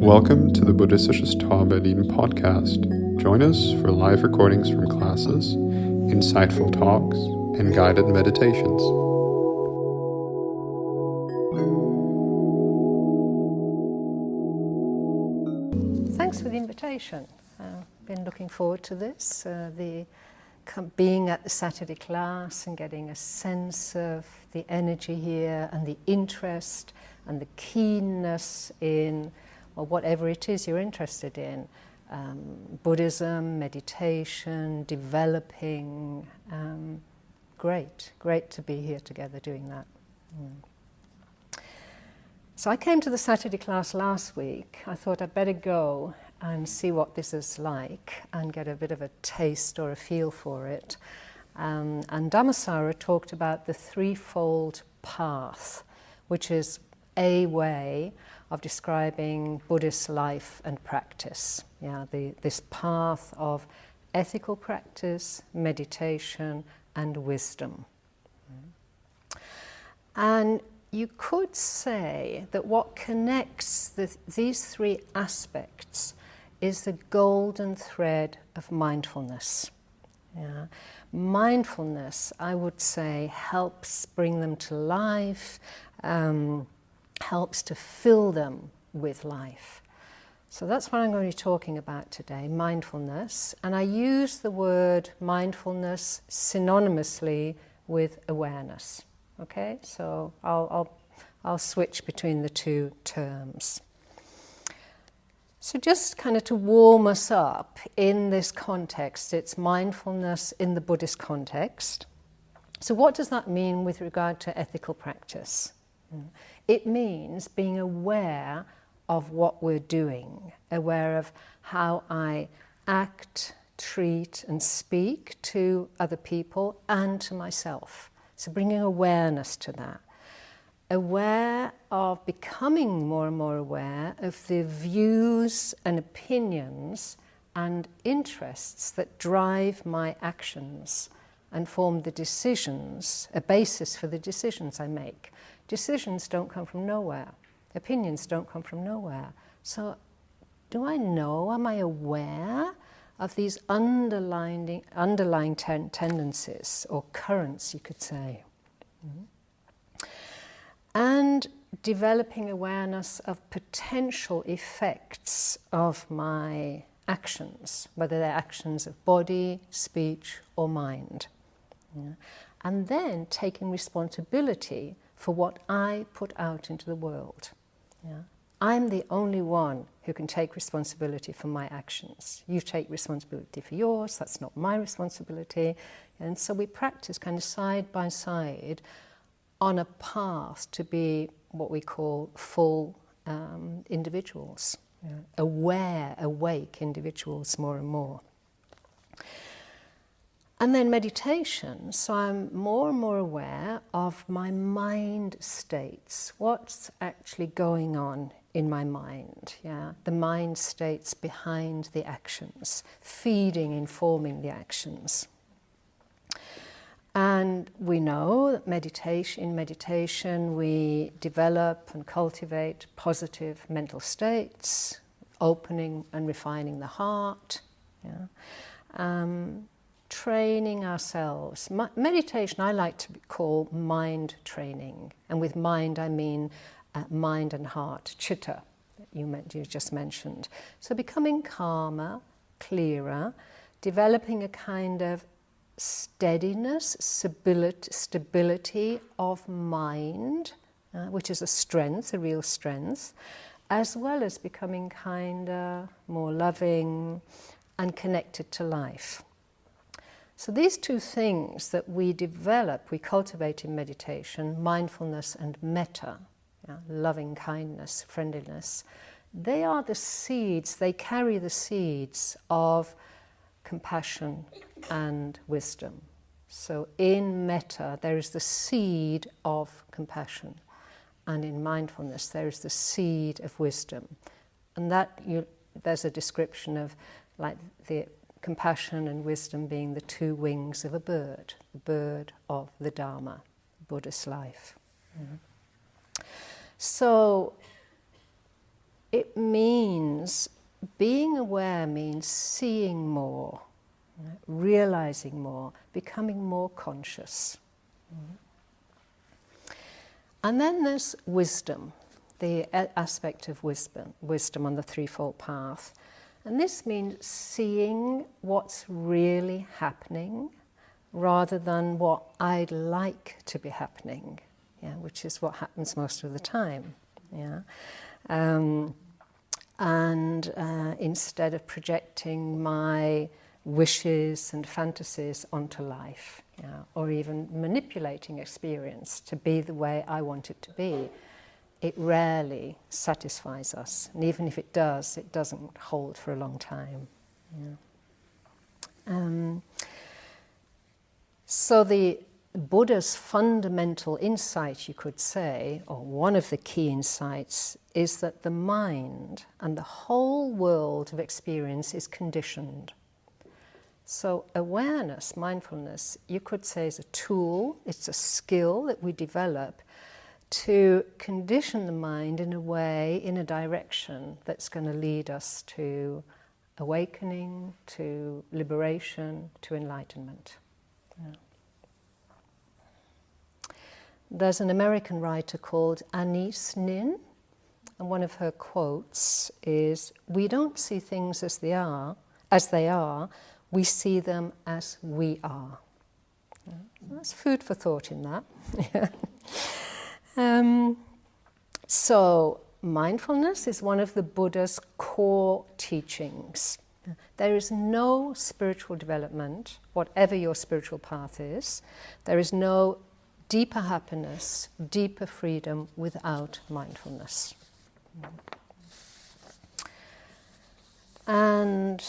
Welcome to the Buddhistisches Berlin podcast. Join us for live recordings from classes, insightful talks, and guided meditations. Thanks for the invitation. I've been looking forward to this, being at the Saturday class and getting a sense of the energy here and the interest and the keenness in whatever it is you're interested in. Buddhism, meditation, developing. Great to be here together doing that. So I came to the Saturday class last week. I thought I'd better go and see what this is like and get a bit of a taste or a feel for it. And Dhammasara talked about the threefold path, which is a way of describing Buddhist life and practice. This path of ethical practice, meditation, and wisdom. And you could say that what connects these three aspects is the golden thread of mindfulness. Mindfulness, I would say, helps bring them to life, helps to fill them with life. So that's what I'm going to be talking about today, mindfulness. And I use the word mindfulness synonymously with awareness. Okay, so I'll switch between the two terms. So just kind of to warm us up in this context, it's mindfulness in the Buddhist context. So what does that mean with regard to ethical practice? It means being aware of what we're doing, aware of how I act, treat, and speak to other people and to myself. So bringing awareness to that. Aware of becoming more and more aware of the views and opinions and interests that drive my actions and form the decisions, a basis for the decisions I make. Decisions don't come from nowhere. Opinions don't come from nowhere. So do I know, am I aware of these underlying tendencies or currents, you could say? And developing awareness of potential effects of my actions, whether they're actions of body, speech, or mind. And then taking responsibility for what I put out into the world. I'm the only one who can take responsibility for my actions. You take responsibility for yours, that's not my responsibility. And so we practice kind of side by side on a path to be what we call full individuals, aware, awake individuals more and more. And then meditation, so I'm more and more aware of my mind states, what's actually going on in my mind, the mind states behind the actions, feeding, informing the actions. And we know that in meditation we develop and cultivate positive mental states, opening and refining the heart, training ourselves. Meditation I like to call mind training, and with mind I mean mind and heart, chitta, that you just mentioned. So becoming calmer, clearer, developing a kind of steadiness, stability of mind, which is a strength, a real strength, as well as becoming kinder, more loving, and connected to life. So these two things that we develop, we cultivate in meditation, mindfulness and metta, loving kindness, friendliness, they are the seeds, they carry the seeds of compassion and wisdom. So in metta there is the seed of compassion, and in mindfulness there is the seed of wisdom. And there's a description of like the compassion and wisdom being the two wings of a bird, the bird of the Dharma, Buddhist life. So it means, being aware means seeing more, right? Realizing more, becoming more conscious. And then there's wisdom, the aspect of wisdom on the threefold path. And this means seeing what's really happening rather than what I'd like to be happening, which is what happens most of the time. Instead of projecting my wishes and fantasies onto life, or even manipulating experience to be the way I want it to be, it rarely satisfies us. And even if it does, it doesn't hold for a long time. So the Buddha's fundamental insight, you could say, or one of the key insights, is that the mind and the whole world of experience is conditioned. So awareness, mindfulness, you could say is a tool, it's a skill that we develop to condition the mind in a way, in a direction that's going to lead us to awakening, to liberation, to enlightenment. There's an American writer called Anais Nin, and one of her quotes is, "We don't see things as they are, we see them as we are." That's food for thought in that. So mindfulness is one of the Buddha's core teachings. There is no spiritual development, whatever your spiritual path is. There is no deeper happiness, deeper freedom without mindfulness. And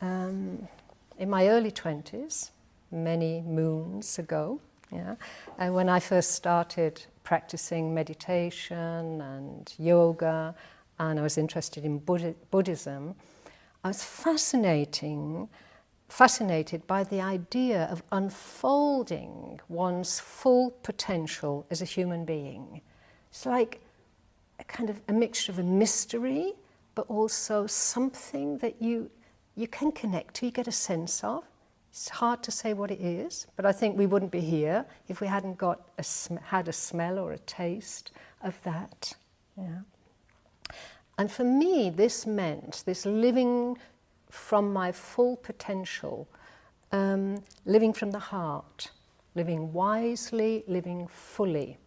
in my early 20s, many moons ago, when I first started practicing meditation and yoga, and I was interested in Buddhism, I was fascinated by the idea of unfolding one's full potential as a human being. It's like a kind of a mixture of a mystery, but also something that you can connect to, you get a sense of. It's hard to say what it is, but I think we wouldn't be here if we hadn't had a smell or a taste of that. And for me, this meant this living from my full potential, living from the heart, living wisely, living fully.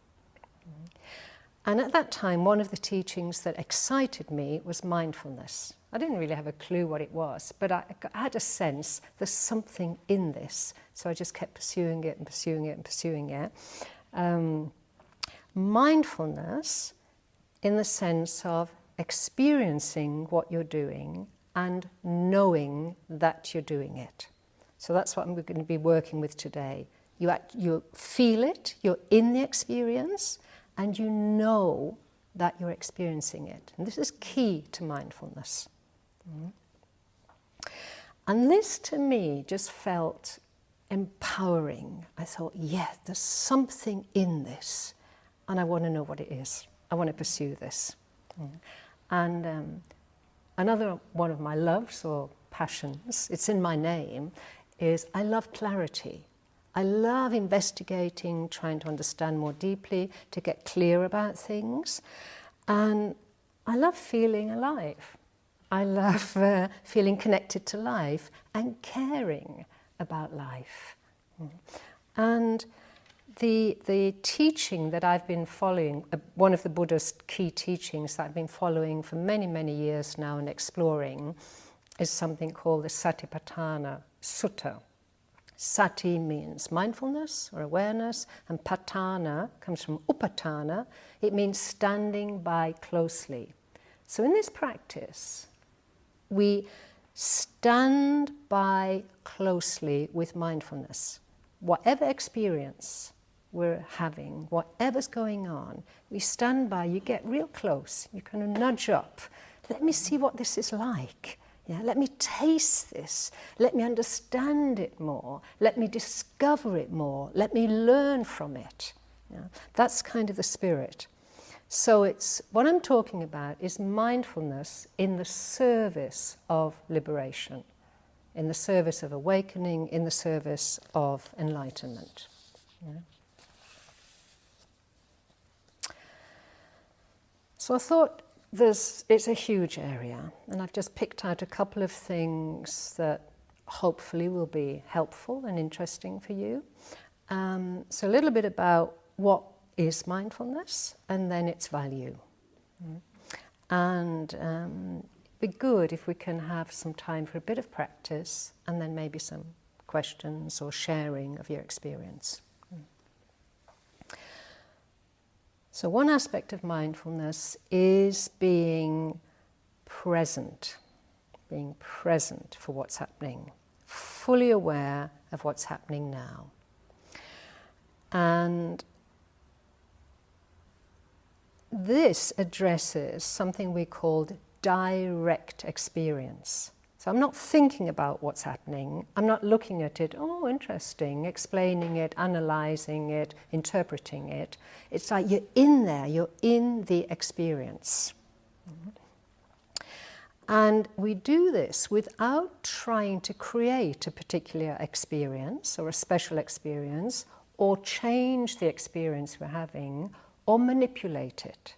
And at that time, one of the teachings that excited me was mindfulness. I didn't really have a clue what it was, but I had a sense there's something in this. So I just kept pursuing it and pursuing it and pursuing it. Mindfulness in the sense of experiencing what you're doing and knowing that you're doing it. So that's what we're going to be working with today. You feel it, you're in the experience, and you know that you're experiencing it. And this is key to mindfulness. And this to me just felt empowering. I thought, yes, there's something in this, and I want to know what it is. I want to pursue this. And another one of my loves or passions, it's in my name, is I love clarity. I love investigating, trying to understand more deeply, to get clear about things. And I love feeling alive. I love feeling connected to life and caring about life. And the teaching that I've been following, one of the Buddha's key teachings that I've been following for many, many years now and exploring, is something called the Satipatthana Sutta. Sati means mindfulness or awareness, and patthana comes from upatthana. It means standing by closely. So in this practice, we stand by closely with mindfulness. Whatever experience we're having, whatever's going on, we stand by, you get real close, you kind of nudge up. Let me see what this is like. Let me taste this. Let me understand it more. Let me discover it more. Let me learn from it. That's kind of the spirit. So what I'm talking about is mindfulness in the service of liberation, in the service of awakening, in the service of enlightenment. Yeah. So I thought it's a huge area, and I've just picked out a couple of things that hopefully will be helpful and interesting for you. So a little bit about what is mindfulness, and then its value. And it'd be good if we can have some time for a bit of practice, and then maybe some questions or sharing of your experience. So one aspect of mindfulness is being present for what's happening, fully aware of what's happening now. And this addresses something we called direct experience. So I'm not thinking about what's happening, I'm not looking at it, oh, interesting, explaining it, analysing it, interpreting it. It's like you're in there, you're in the experience. And we do this without trying to create a particular experience or a special experience, or change the experience we're having, or manipulate it.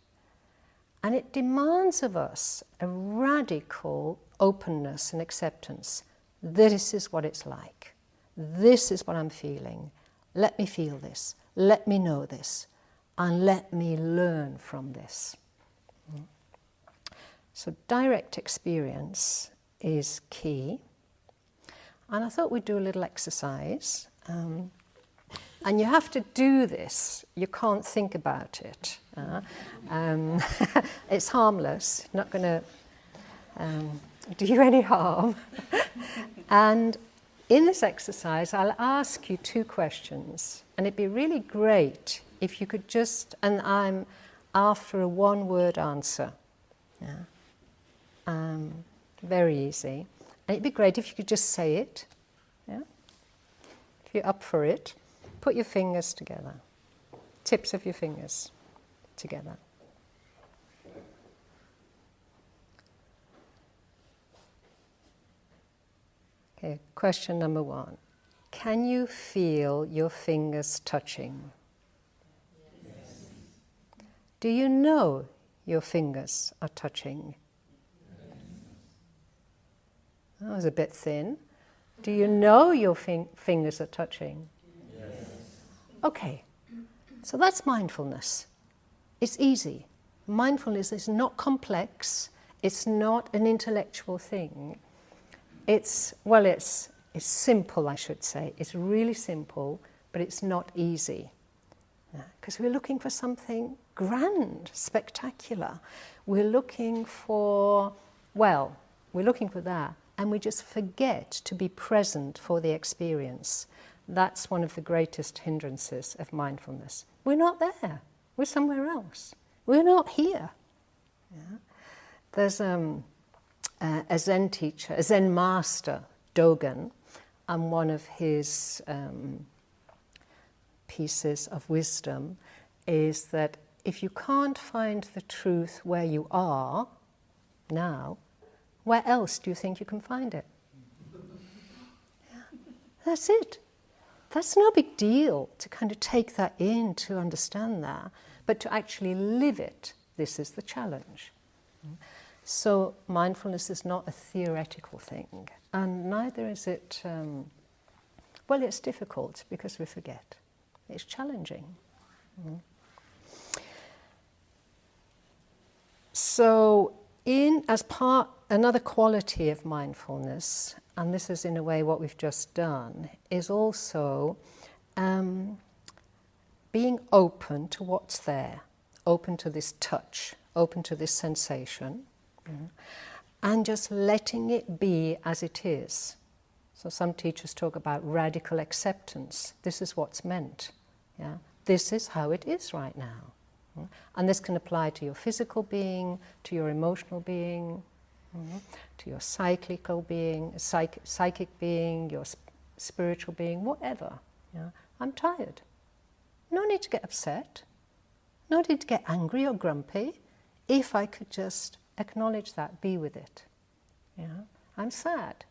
And it demands of us a radical openness and acceptance. This is what it's like. This is what I'm feeling. Let me feel this. Let me know this. And let me learn from this. So direct experience is key. And I thought we'd do a little exercise. And you have to do this. You can't think about it. It's harmless, not going to do you any harm. And in this exercise, I'll ask you 2 questions. And it'd be really great if you could just, and I'm after a 1-word answer. Yeah. Very easy. And it'd be great if you could just say it. Yeah. If you're up for it. Put your fingers together, tips of your fingers together. Okay, question number 1. Can you feel your fingers touching? Yes. Do you know your fingers are touching? Yes. That was a bit thin. Do you know your fingers are touching? Okay, so that's mindfulness. It's easy. Mindfulness is not complex. It's not an intellectual thing. It's simple, I should say. It's really simple, but it's not easy. Because we're looking for something grand, spectacular. We're looking for that, and we just forget to be present for the experience. That's one of the greatest hindrances of mindfulness. We're not there. We're somewhere else. We're not here. Yeah? There's a Zen teacher, a Zen master, Dogen, and one of his pieces of wisdom is that if you can't find the truth where you are now, where else do you think you can find it? Yeah. That's it. That's no big deal to kind of take that in, to understand that, but to actually live it, this is the challenge. So mindfulness is not a theoretical thing, and neither is it, it's difficult because we forget. It's challenging. So another quality of mindfulness, and this is in a way what we've just done, is also being open to what's there, open to this touch, open to this sensation, and just letting it be as it is. So some teachers talk about radical acceptance. This is what's meant. Yeah? This is how it is right now. And this can apply to your physical being, to your emotional being, to your psychical being, psychic being, your spiritual being, whatever. Yeah? I'm tired. No need to get upset. No need to get angry or grumpy. If I could just acknowledge that, be with it. Yeah? I'm sad.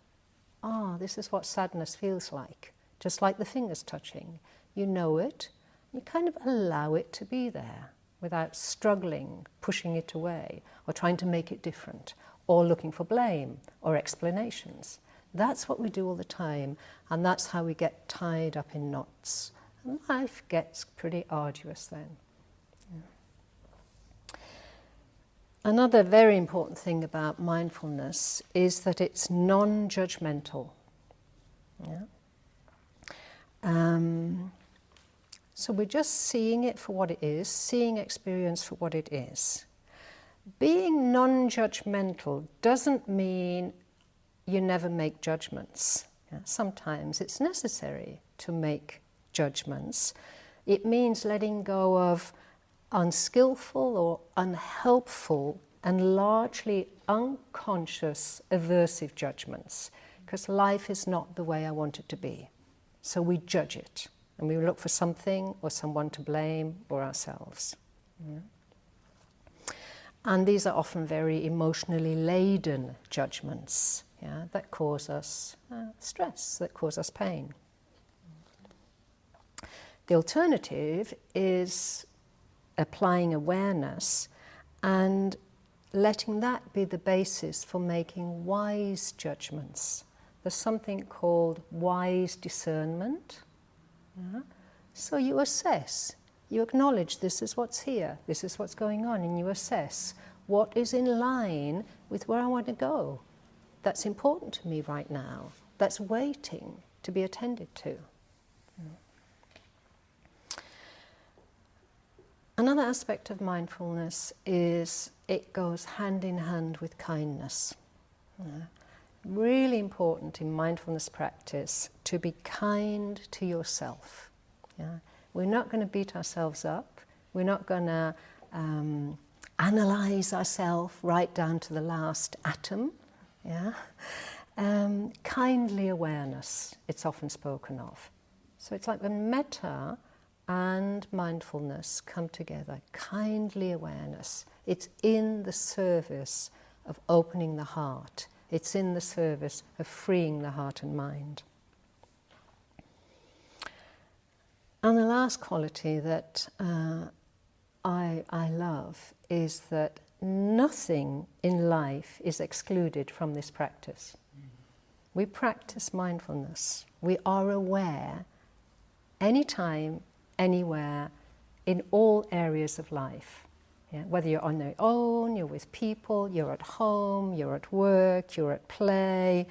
This is what sadness feels like. Just like the fingers touching. You know it, you kind of allow it to be there without struggling, pushing it away, or trying to make it different, or looking for blame or explanations. That's what we do all the time, and that's how we get tied up in knots. And life gets pretty arduous then. Yeah. Another very important thing about mindfulness is that it's non-judgmental. Yeah? So we're just seeing it for what it is, seeing experience for what it is. Being non-judgmental doesn't mean you never make judgments. Yeah? Sometimes it's necessary to make judgments. It means letting go of unskillful or unhelpful and largely unconscious aversive judgments, because life is not the way I want it to be. So we judge it, and we look for something or someone to blame or ourselves. Yeah. And these are often very emotionally laden judgments, yeah, that cause us stress, that cause us pain. The alternative is applying awareness and letting that be the basis for making wise judgments. There's something called wise discernment. Yeah? So you assess, you acknowledge this is what's here, this is what's going on, and you assess what is in line with where I want to go. That's important to me right now. That's waiting to be attended to. Another aspect of mindfulness is it goes hand in hand with kindness. Yeah. Really important in mindfulness practice to be kind to yourself. Yeah? We're not going to beat ourselves up. We're not going to analyze ourselves right down to the last atom. Yeah? Kindly awareness, it's often spoken of. So it's like when metta and mindfulness come together. Kindly awareness. It's in the service of opening the heart. It's in the service of freeing the heart and mind. And the last quality that I love is that nothing in life is excluded from this practice. We practice mindfulness. We are aware anytime, anywhere, in all areas of life. Yeah, whether you're on your own, you're with people, you're at home, you're at work, you're at play,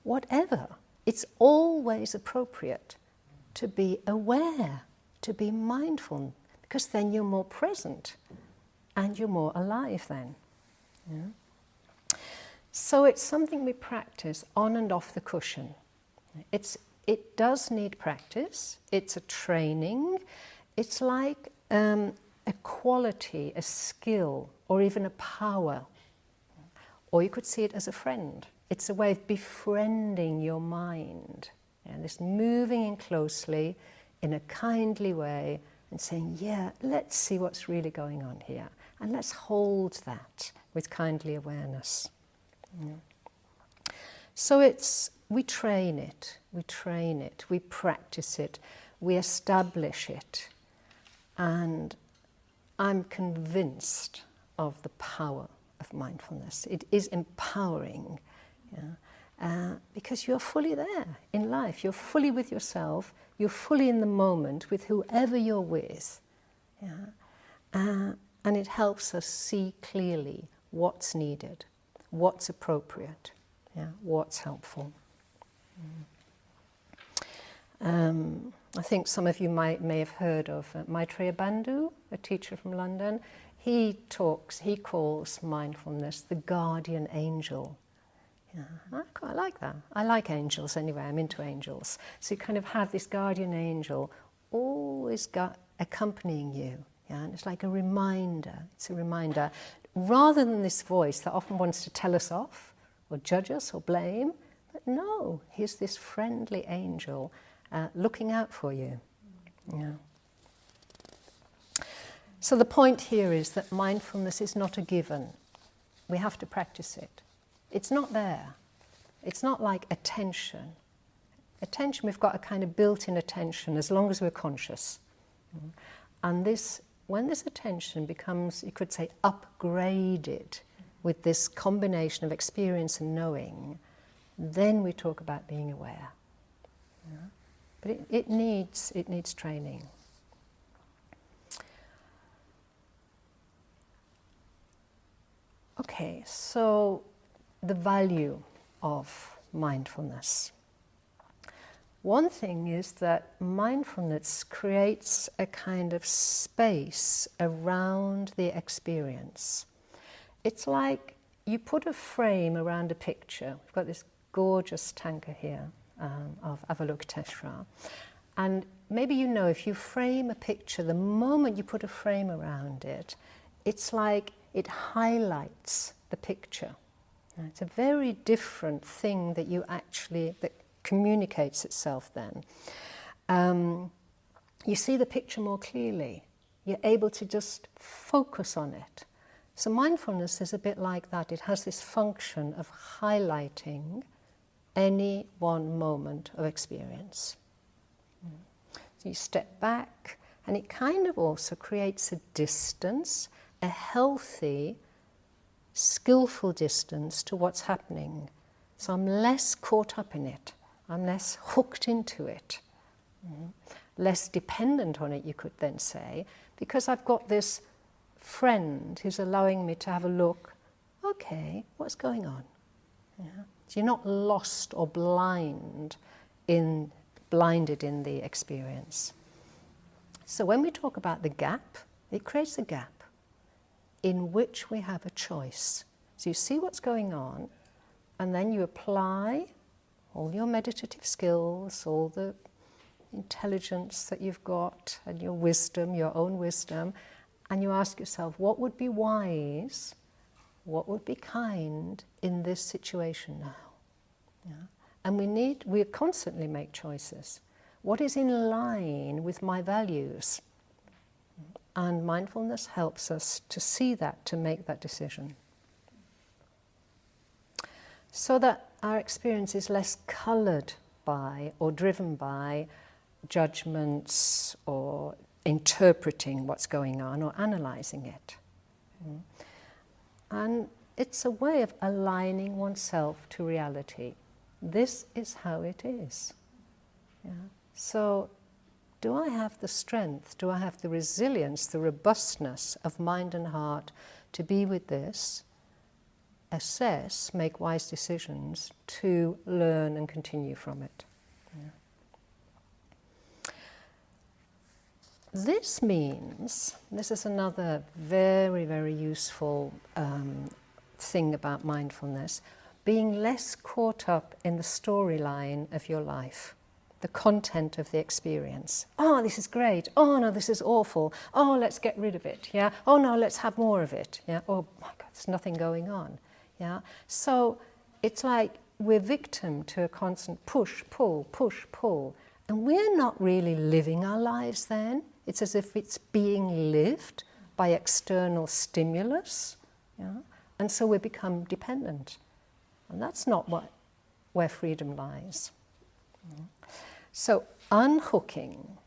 whatever. It's always appropriate to be aware, to be mindful, because then you're more present and you're more alive then. Yeah? So it's something we practice on and off the cushion. It does need practice. It's a training. It's like a quality, a skill, or even a power. Or you could see it as a friend. It's a way of befriending your mind. And this moving in closely in a kindly way and saying, yeah, let's see what's really going on here. And let's hold that with kindly awareness. Yeah. So we train it, we practice it, we establish it. And I'm convinced of the power of mindfulness. It is empowering, yeah? Because you're fully there in life. You're fully with yourself. You're fully in the moment with whoever you're with. Yeah? And it helps us see clearly what's needed, what's appropriate, yeah? What's helpful. I think some of you may have heard of Maitreya Bandhu, a teacher from London. He calls mindfulness the guardian angel. Yeah, I quite like that. I like angels anyway, I'm into angels. So you kind of have this guardian angel always accompanying you. Yeah? And it's like a reminder. It's a reminder. Rather than this voice that often wants to tell us off or judge us or blame, but no, here's this friendly angel looking out for you. Yeah. So the point here is that mindfulness is not a given. We have to practice it. It's not there. It's not like attention. Attention, we've got a kind of built-in attention as long as we're conscious. And when this attention becomes, you could say, upgraded with this combination of experience and knowing, then we talk about being aware. Yeah? But it needs training. Okay, so the value of mindfulness. One thing is that mindfulness creates a kind of space around the experience. It's like you put a frame around a picture. We've got this gorgeous tanka here of Avalokiteshvara. And maybe you know if you frame a picture, the moment you put a frame around it, it's like it highlights the picture. It's a very different thing that that communicates itself then. You see the picture more clearly. You're able to just focus on it. So mindfulness is a bit like that. It has this function of highlighting any one moment of experience. So you step back, and it kind of also creates a distance, a healthy, skillful distance to what's happening. So I'm less caught up in it. I'm less hooked into it. Less dependent on it, you could then say, because I've got this friend who's allowing me to have a look. Okay, what's going on? Yeah. So you're not lost or blinded in the experience. So when we talk about the gap, it creates a gap in which we have a choice. So you see what's going on, and then you apply all your meditative skills, all the intelligence that you've got, and your wisdom, your own wisdom, and you ask yourself, what would be wise, what would be kind in this situation now? Yeah? And we constantly make choices. What is in line with my values? And mindfulness helps us to see that, to make that decision. So that our experience is less coloured by or driven by judgments or interpreting what's going on or analysing it. And it's a way of aligning oneself to reality. This is how it is. Yeah? So, do I have the strength, do I have the resilience, the robustness of mind and heart to be with this, assess, make wise decisions to learn and continue from it? Yeah. This means, this is another very, very useful thing about mindfulness, being less caught up in the storyline of your life. The content of the experience. Oh, this is great. Oh, no, this is awful. Oh, let's get rid of it. Yeah. Oh, no, let's have more of it. Yeah. Oh, my God, there's nothing going on. Yeah. So it's like we're victim to a constant push, pull, and we're not really living our lives then. It's as if it's being lived by external stimulus. Yeah. And so we become dependent. And that's not where freedom lies. Yeah. So unhooking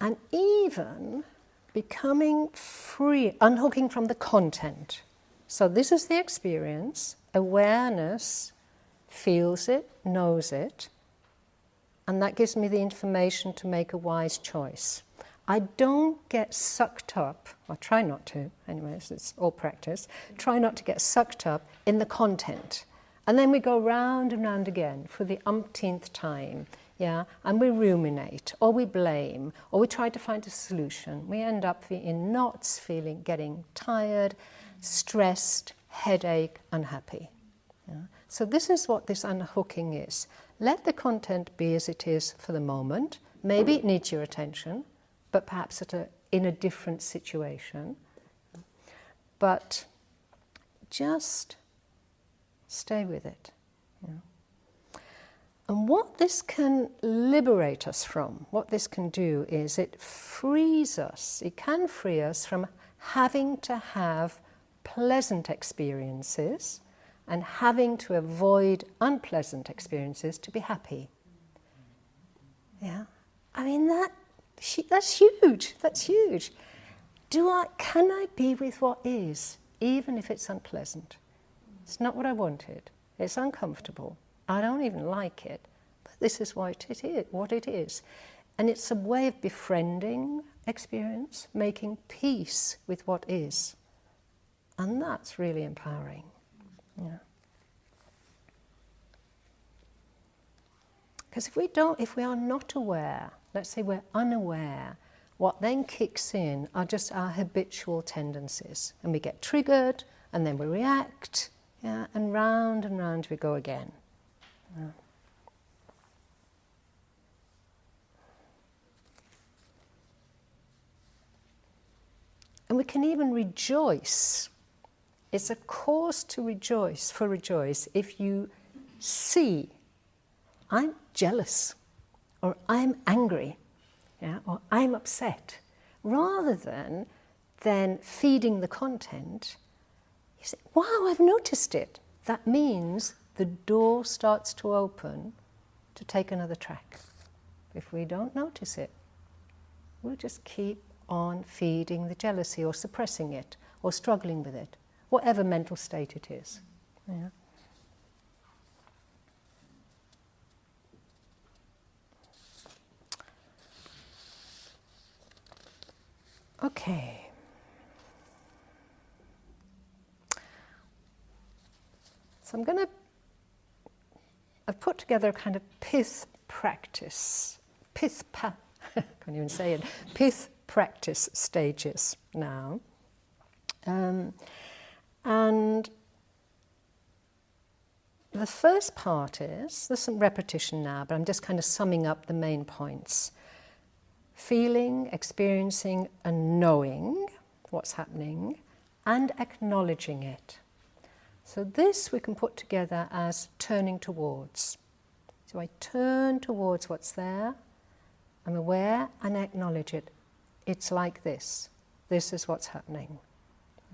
and even becoming free, unhooking from the content. So this is the experience, awareness feels it, knows it, and that gives me the information to make a wise choice. I don't get sucked up, I try not to, anyways, it's all practice, try not to get sucked up in the content. And then we go round and round again for the umpteenth time, yeah? And we ruminate, or we blame, or we try to find a solution. We end up in knots, getting tired, stressed, headache, unhappy. Yeah? So this is what this unhooking is. Let the content be as it is for the moment. Maybe it needs your attention, but perhaps in a different situation. But just stay with it. Yeah. And what this can liberate us from, what this can do is it frees us, it can free us from having to have pleasant experiences and having to avoid unpleasant experiences to be happy. Yeah, I mean that's huge. That's huge. Can I be with what is, even if it's unpleasant? It's not what I wanted. It's uncomfortable. I don't even like it, but this is what it is. And it's a way of befriending experience, making peace with what is. And that's really empowering. Yeah. Because if we are not aware, let's say we're unaware, what then kicks in are just our habitual tendencies. And we get triggered, and then we react, yeah, and round we go again. Yeah. And we can even rejoice. It's a cause to rejoice if you see, I'm jealous, or I'm angry, yeah, or I'm upset. Rather than feeding the content, you say, wow, I've noticed it. That means the door starts to open to take another track. If we don't notice it, we'll just keep on feeding the jealousy or suppressing it or struggling with it, whatever mental state it is. Yeah. Okay. So I've put together a kind of pith practice, can't even say it, pith practice stages now. And the first part is, there's some repetition now, but I'm just kind of summing up the main points. Feeling, experiencing, and knowing what's happening, and acknowledging it. So this we can put together as turning towards. So I turn towards what's there, I'm aware, and I acknowledge it. It's like this. This is what's happening.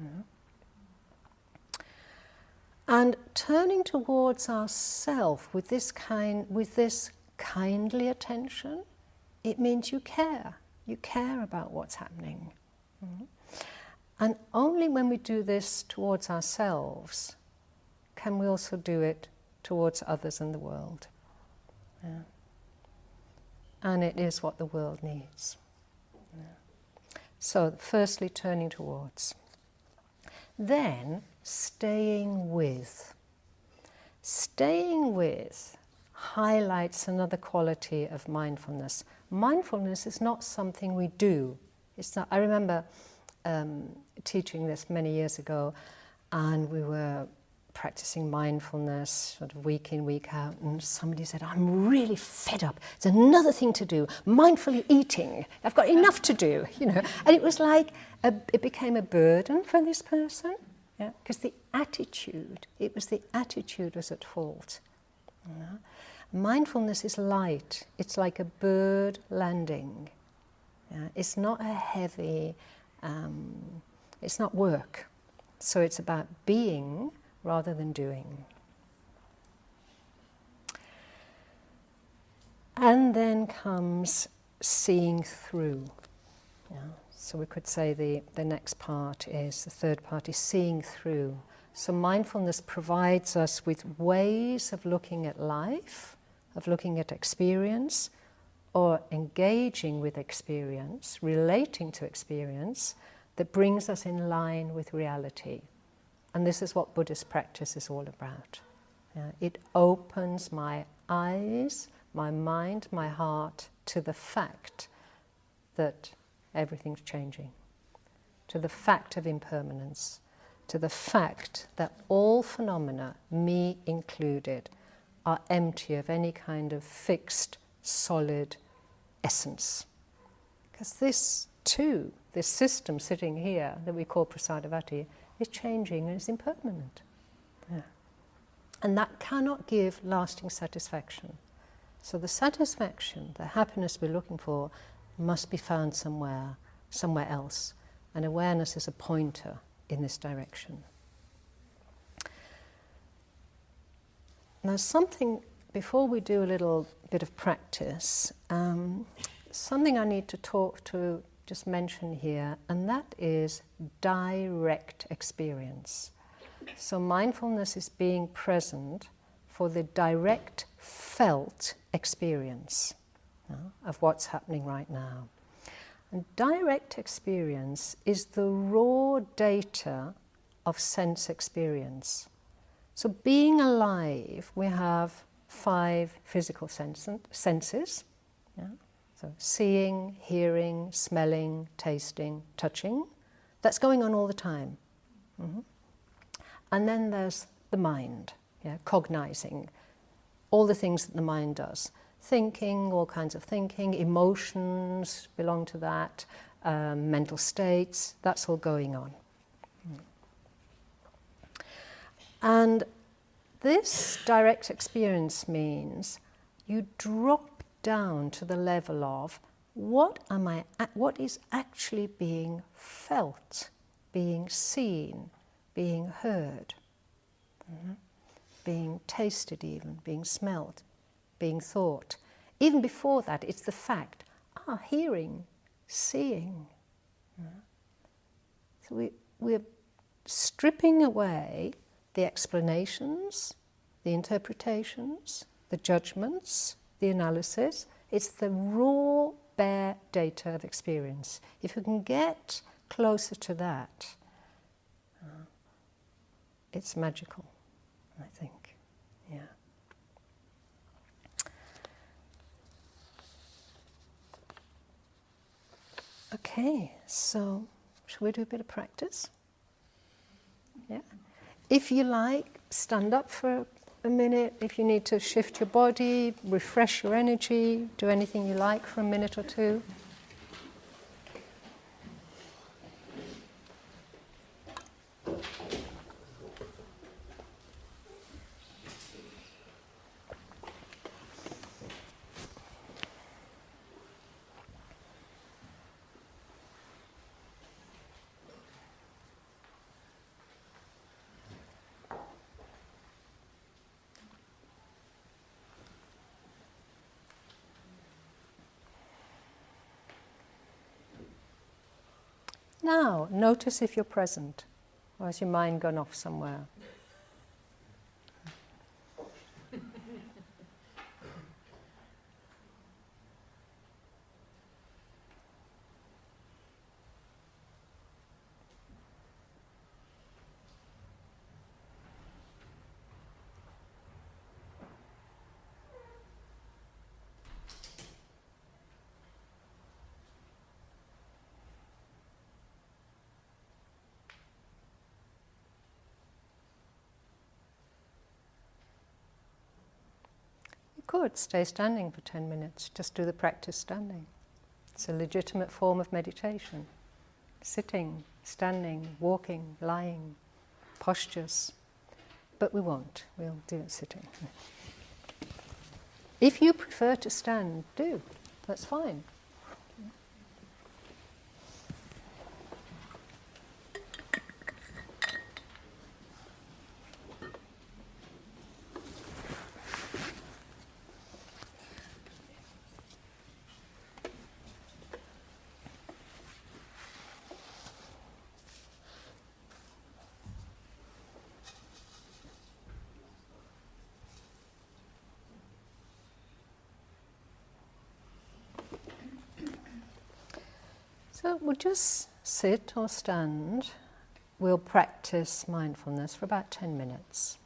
Yeah. And turning towards ourself with this kindly attention, it means you care. You care about what's happening. Mm-hmm. And only when we do this towards ourselves can we also do it towards others in the world. Yeah. And it is what the world needs. Yeah. So, firstly, turning towards. Then, staying with. Staying with highlights another quality of mindfulness. Mindfulness is not something we do. It's not. I remember teaching this many years ago, and we were practicing mindfulness sort of week in, week out, and somebody said, I'm really fed up. There's another thing to do, mindfully eating. I've got enough to do, you know. And it was like, it became a burden for this person, yeah, because the attitude was at fault. You know? Mindfulness is light. It's like a bird landing. Yeah? It's not a heavy, it's not work. So it's about being rather than doing. And then comes seeing through. Yeah? So we could say the next part is, the third part is seeing through. So mindfulness provides us with ways of looking at life, of looking at experience, or engaging with experience, relating to experience, that brings us in line with reality. And this is what Buddhist practice is all about. It opens my eyes, my mind, my heart to the fact that everything's changing, to the fact of impermanence, to the fact that all phenomena, me included, are empty of any kind of fixed, solid essence. Because this too, this system sitting here that we call Prasadavati, is changing and is impermanent. Yeah. And that cannot give lasting satisfaction. So the satisfaction, the happiness we're looking for, must be found somewhere else. And awareness is a pointer in this direction. Now before we do a little bit of practice, something I need to just mention here, and that is direct experience. So mindfulness is being present for the direct felt experience of what's happening right now. And direct experience is the raw data of sense experience. So being alive, we have 5 physical senses. Yeah? So seeing, hearing, smelling, tasting, touching. That's going on all the time. Mm-hmm. And then there's the mind, cognizing all the things that the mind does. Thinking, all kinds of thinking, emotions belong to that, mental states, that's all going on. And this direct experience means you drop down to the level of what is actually being felt, being seen, being heard, being tasted even, being smelled, being thought. Even before that, it's the fact, hearing, seeing. So we're stripping away the explanations, the interpretations, the judgments, the analysis. It's the raw, bare data of experience. If you can get closer to that, it's magical, I think. Yeah. Okay, so shall we do a bit of practice? Yeah. If you like, stand up for a minute. If you need to shift your body, refresh your energy, do anything you like for a minute or two. Now, notice if you're present, or has your mind gone off somewhere? Good, stay standing for 10 minutes. Just do the practice standing. It's a legitimate form of meditation. Sitting, standing, walking, lying, postures. But we won't. We'll do it sitting. If you prefer to stand, do. That's fine. So we'll just sit or stand. We'll practice mindfulness for about 10 minutes.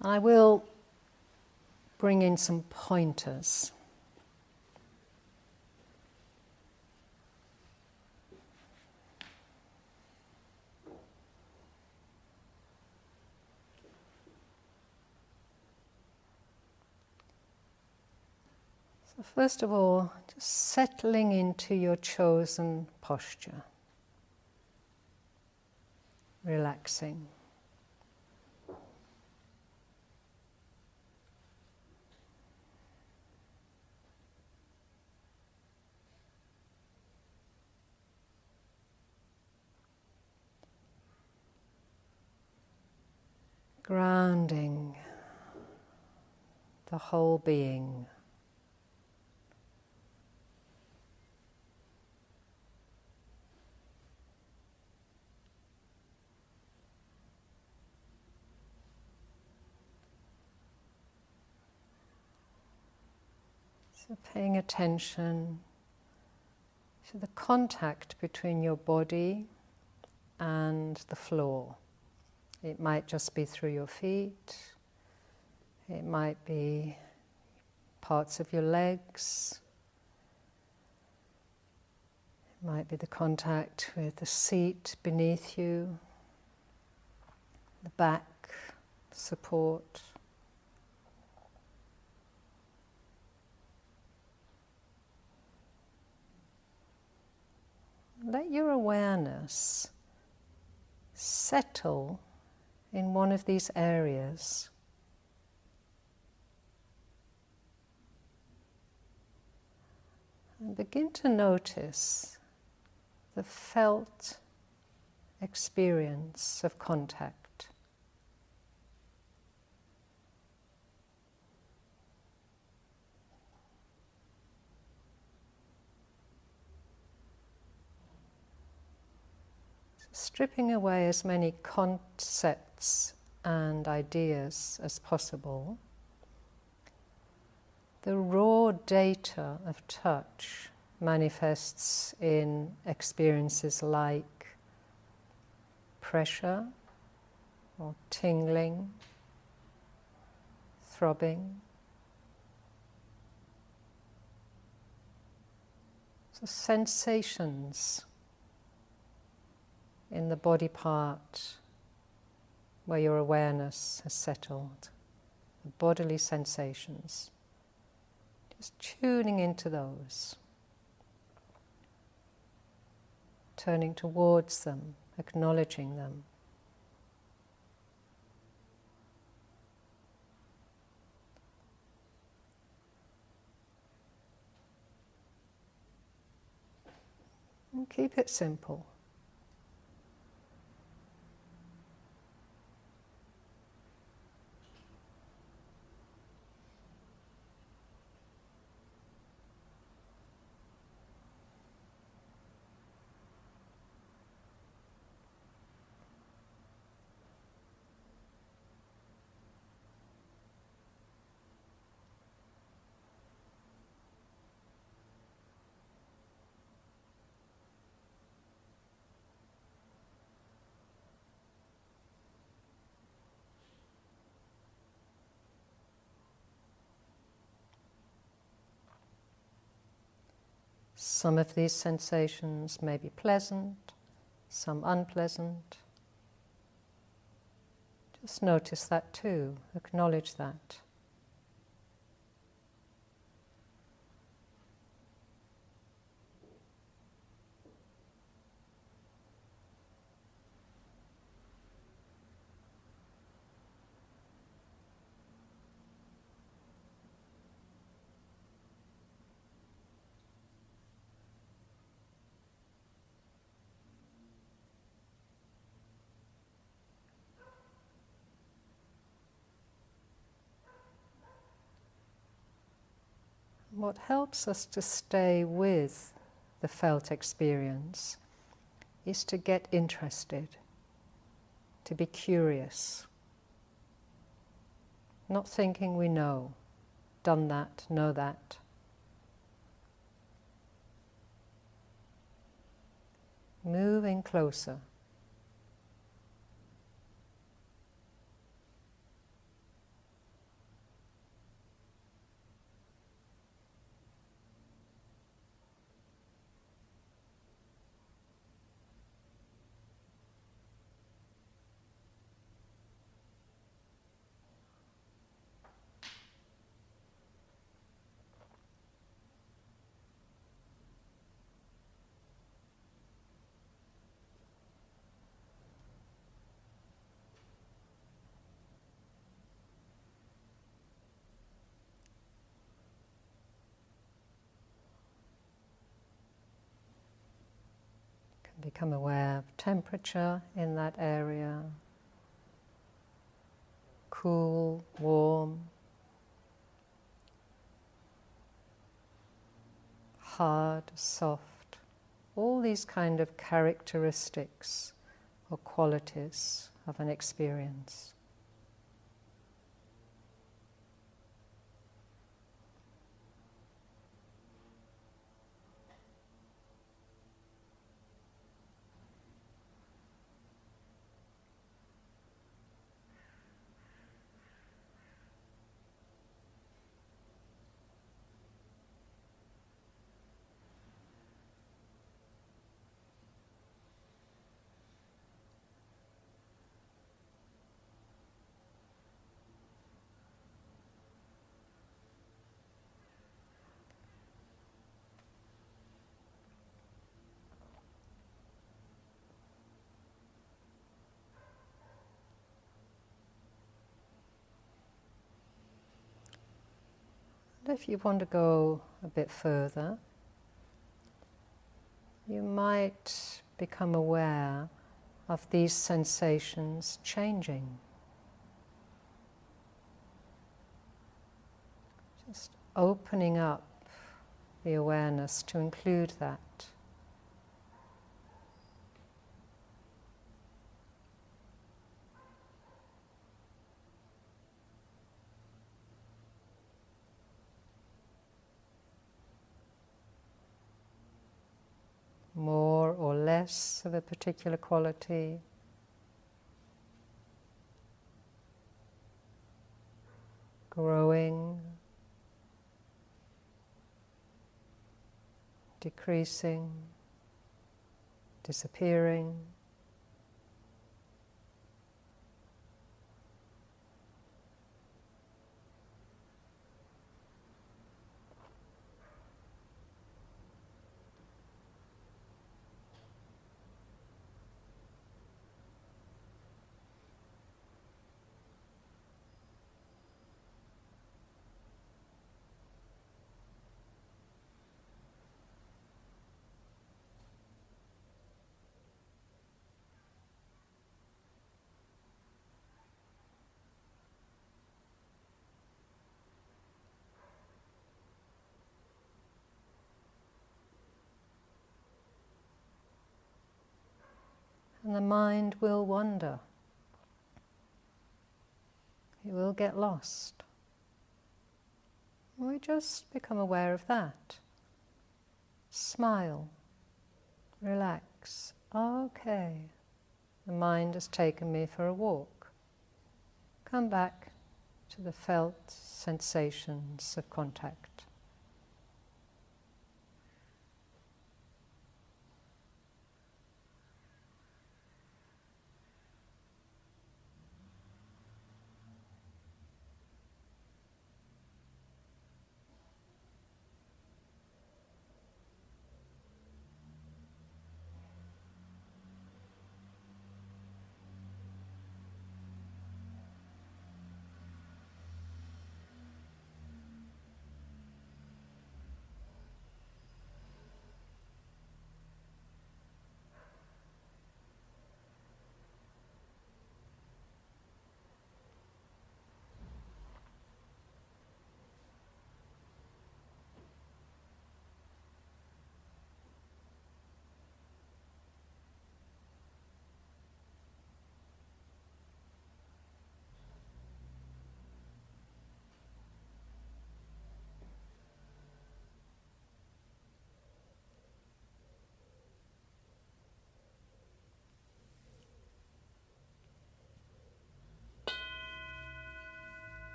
I will bring in some pointers. So first of all, just settling into your chosen posture. Relaxing. grounding the whole being. So paying attention to the contact between your body and the floor. It might just be through your feet, it might be parts of your legs, it might be the contact with the seat beneath you, the back, support. Let your awareness settle in one of these areas. And begin to notice the felt experience of contact. Stripping away as many concepts and ideas as possible, the raw data of touch manifests in experiences like pressure or tingling, throbbing. So sensations in the body part where your awareness has settled, the bodily sensations. Just tuning into those, turning towards them, acknowledging them. And keep it simple. Some of these sensations may be pleasant, some unpleasant. Just notice that too, acknowledge that. What helps us to stay with the felt experience is to get interested, to be curious, not thinking we know, done that, know that. Moving closer. Become aware of temperature in that area. cool, warm, hard, soft, all these kind of characteristics or qualities of an experience. And if you want to go a bit further, you might become aware of these sensations changing. Just opening up the awareness to include that. More or less of a particular quality, growing, decreasing, disappearing. And the mind will wander. It will get lost. We just become aware of that. Smile. Relax. Okay. The mind has taken me for a walk. Come back to the felt sensations of contact.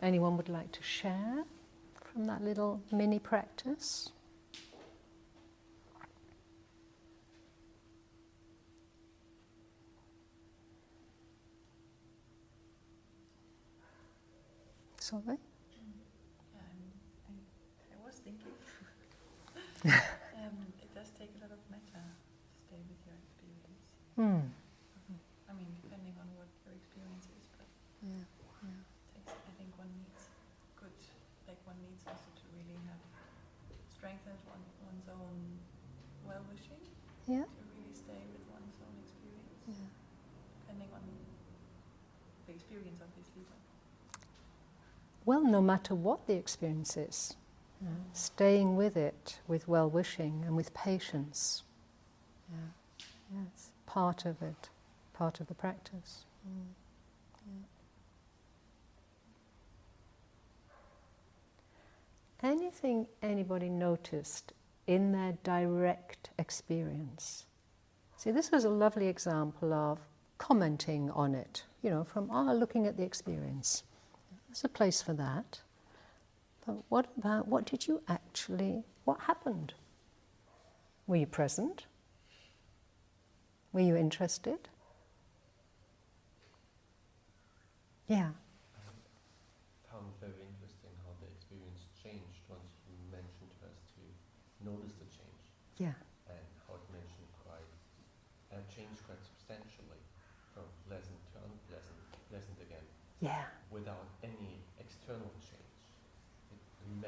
anyone would like to share from that little mini practice? Sorry? I was thinking. It does take a lot of metta to stay with your experience. I mean, depending on what your experience is, but takes, I think one needs also to really have strengthened one's own well-wishing to really stay with one's own experience, depending on the experience, obviously. But Well, no matter what the experience is, staying with it with well-wishing and with patience. Yes, part of it, part of the practice. Anything anybody noticed in their direct experience? See, this was a lovely example of commenting on it, from looking at the experience. There's a place for that. But what happened? Were you present? Were you interested? Yeah. I found it very interesting how the experience changed once you mentioned to us to notice the change. Yeah. And how it changed quite substantially from pleasant to unpleasant, pleasant again. Yeah. Without any external change. The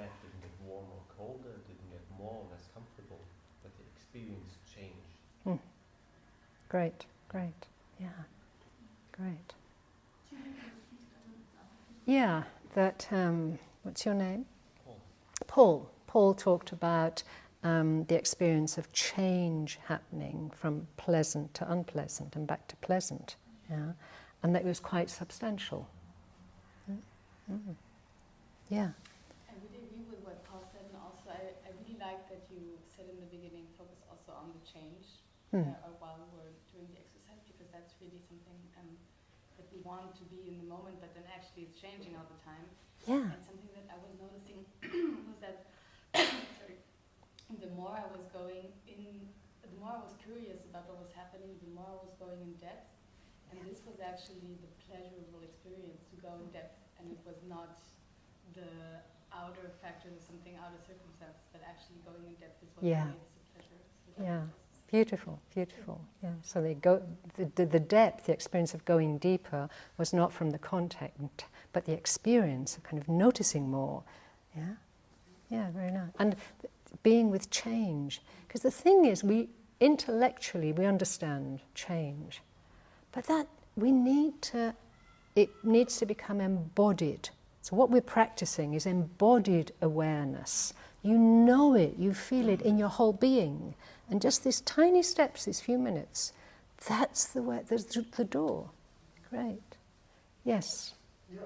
mat didn't get warmer or colder, it didn't get more or less comfortable, but the experience changed. Great. Yeah. Great. Yeah, what's your name? Paul. Paul talked about the experience of change happening from pleasant to unpleasant and back to pleasant. Yeah. And that was quite substantial. Yeah. I really agree with what Paul said, and also I really like that you said in the beginning, focus also on the change or while we're doing the exercise, because that's really something that we want to be in the moment, but then actually it's changing all the time. Yeah. And something that I was noticing was that the more I was curious about what was happening, the more I was going in depth, and this was actually the pleasurable experience to go in depth, and it was not the outer factors of something outer circumstance, but actually going in depth is what creates the pleasure. So Yeah. Beautiful. Yeah. So the depth, the experience of going deeper was not from the content, but the experience of kind of noticing more. Yeah. Yeah, very nice. And being with change. Because the thing is, intellectually we understand change, but it needs to become embodied. So what we're practicing is embodied awareness. You know it, you feel it in your whole being. And just these tiny steps, these few minutes, that's the way, that's the door. Great. Yes? Yeah.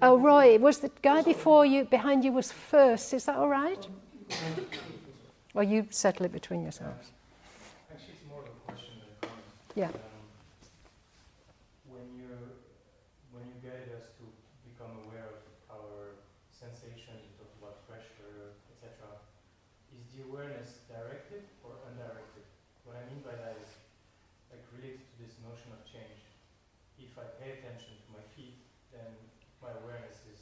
Oh, Roy, was the guy behind you was first, is that all right? Or you settle it between yourselves? Actually, it's more of a question than a comment. Yeah. When you guide us to become aware of our sensations, you talk about pressure, etc., is the awareness directed or undirected? What I mean by that is related to this notion of change. If I pay attention to my feet, then my awareness is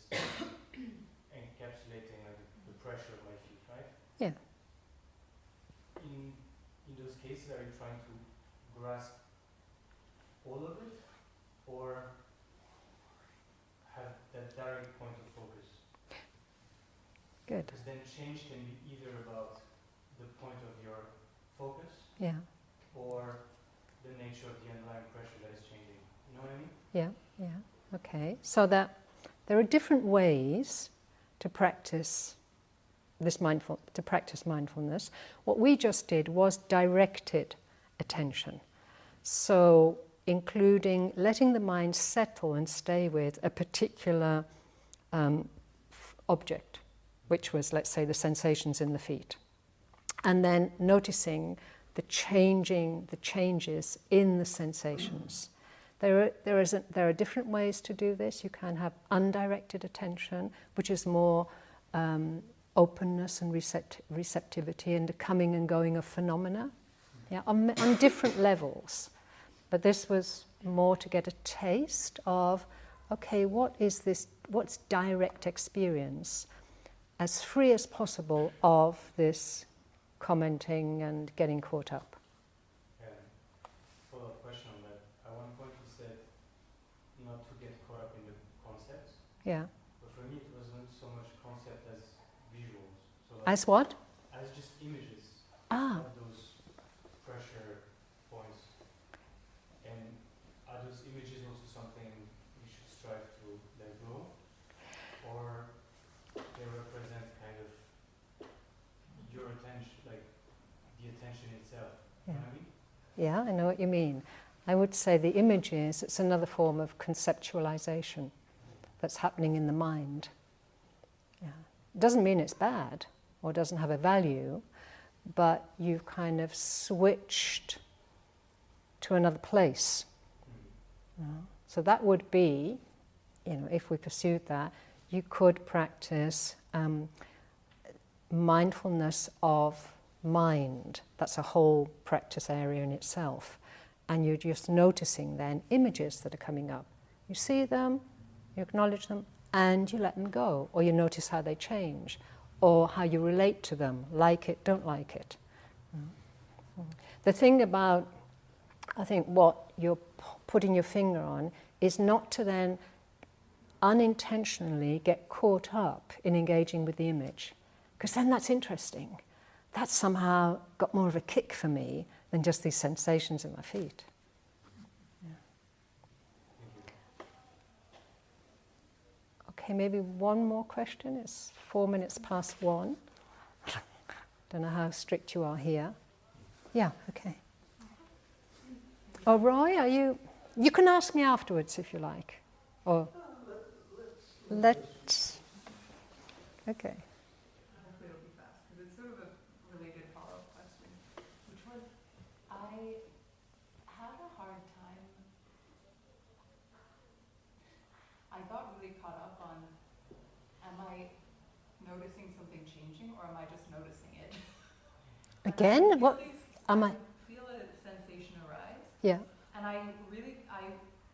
encapsulating the pressure of my feet, right? Yeah. In those cases, are you trying to grasp all of it, or have that direct point of focus? Good. Because then change can be either about the point of your focus, or the nature of the underlying pressure that is changing. You know what I mean? Yeah. Okay. So that there are different ways to practice mindfulness. What we just did was directed attention. So including letting the mind settle and stay with a particular object, which was, let's say, the sensations in the feet. And then noticing the changes in the sensations. There are different ways to do this. You can have undirected attention, which is more openness and receptivity and the coming and going of phenomena, on different levels. But this was more to get a taste of, okay, what is this? What's direct experience, as free as possible of this commenting and getting caught up. Follow-up question on that. At one point you said not to get caught up in the concepts. Yeah. But for me it wasn't so much concept as visuals. So like As what? as just images Ah. of those pressure points. And are those images also something we should strive to let go? Or they represent kind of your attention, like the attention itself. You know what I mean? Yeah, I know what you mean. I would say the images, it's another form of conceptualization that's happening in the mind. Yeah. It doesn't mean it's bad or doesn't have a value, but you've kind of switched to another place. So that would be, if we pursued that, you could practice mindfulness of mind. That's a whole practice area in itself. And you're just noticing then images that are coming up. You see them, you acknowledge them, and you let them go. Or you notice how they change, or how you relate to them, like it, don't like it. The thing about, I think, what you're putting your finger on is not to then unintentionally get caught up in engaging with the image. Because then that's interesting. That's somehow got more of a kick for me than just these sensations in my feet. Yeah. Okay, maybe one more question. It's 4 minutes past 1. Don't know how strict you are here. Yeah, okay. Oh, Roy, are you... You can ask me afterwards if you like. Or... Let's... Okay. Hopefully it'll be fast, because it's sort of a related follow-up question, which was, I had a hard time, I got really caught up on, am I noticing something changing, or am I just noticing it? Again? What am I? Feel a sensation arise. Yeah. And I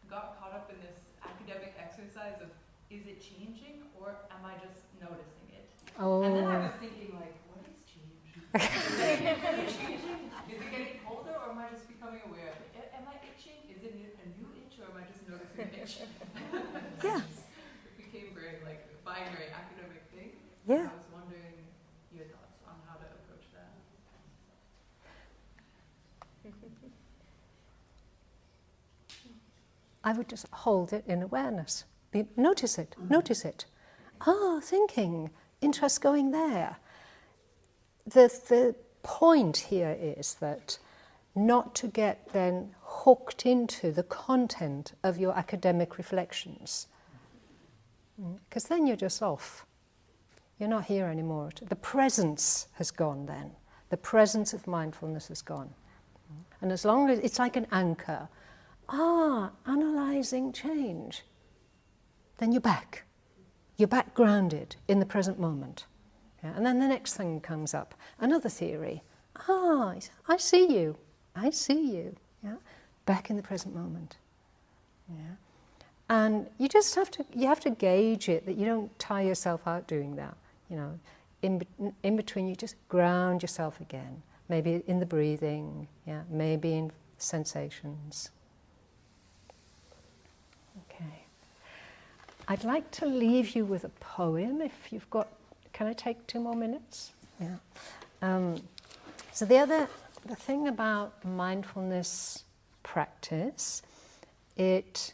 got caught up in this academic exercise of, is it changing, or am I just noticing it? Oh. And then I was thinking, like, what is change? Is it changing? Is it getting colder, or am I just becoming aware of it? Am I itching? Is it a new itch, or am I just noticing an itch? Yeah. It became very, like, a binary academic thing. Yeah. I was wondering your thoughts on how to approach that. I would just hold it in awareness. Notice it, notice it. Thinking, interest going there. The point here is that not to get then hooked into the content of your academic reflections. Because then you're just off. You're not here anymore. The presence has gone then. The presence of mindfulness has gone. And as long as it's like an anchor, analysing change, then you're back. You're back grounded in the present moment. Yeah? And then the next thing comes up, another theory. I see you. I see you. Yeah? Back in the present moment. Yeah? And you just have to gauge it, that you don't tire yourself out doing that. In between you just ground yourself again. Maybe in the breathing, yeah, maybe in sensations. Okay. I'd like to leave you with a poem if you've got... Can I take 2 more minutes? Yeah. So the thing about mindfulness practice, it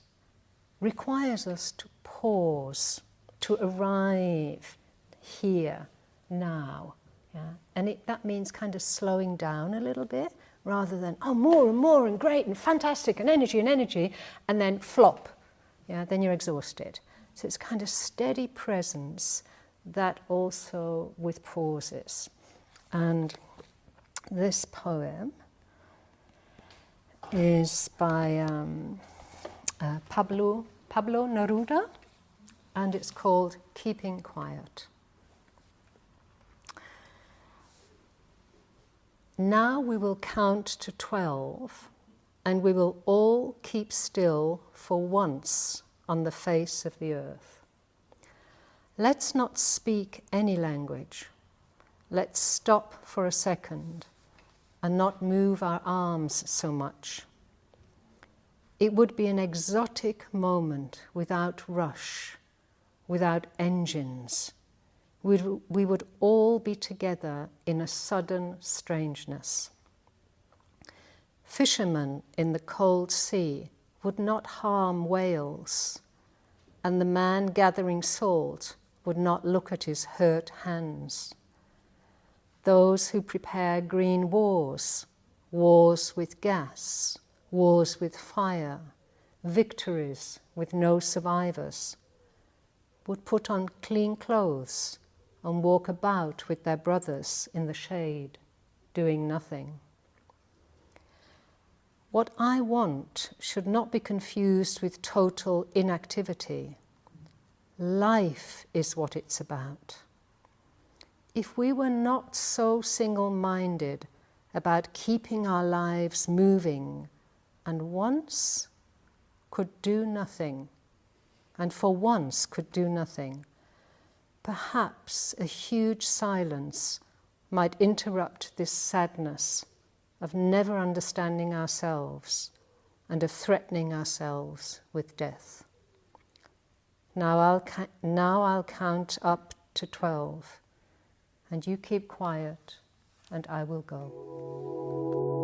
requires us to pause, to arrive here, now. Yeah? And that means kind of slowing down a little bit, rather than, more and more and great and fantastic and energy, and then flop. Yeah? Then you're exhausted. So it's kind of steady presence, that also with pauses. And this poem is by Pablo Neruda, and it's called Keeping Quiet. Now we will count to 12, and we will all keep still for once on the face of the earth. Let's not speak any language. Let's stop for a second and not move our arms so much. It would be an exotic moment without rush, without engines. We would all be together in a sudden strangeness. Fishermen in the cold sea would not harm whales, and the man gathering salt would not look at his hurt hands. Those who prepare green wars, wars with gas, wars with fire, victories with no survivors, would put on clean clothes and walk about with their brothers in the shade, doing nothing. What I want should not be confused with total inactivity. Life is what it's about. If we were not so single-minded about keeping our lives moving and once could do nothing, and for once could do nothing, perhaps a huge silence might interrupt this sadness of never understanding ourselves and of threatening ourselves with death. Now I'll count up to 12, and you keep quiet, and I will go.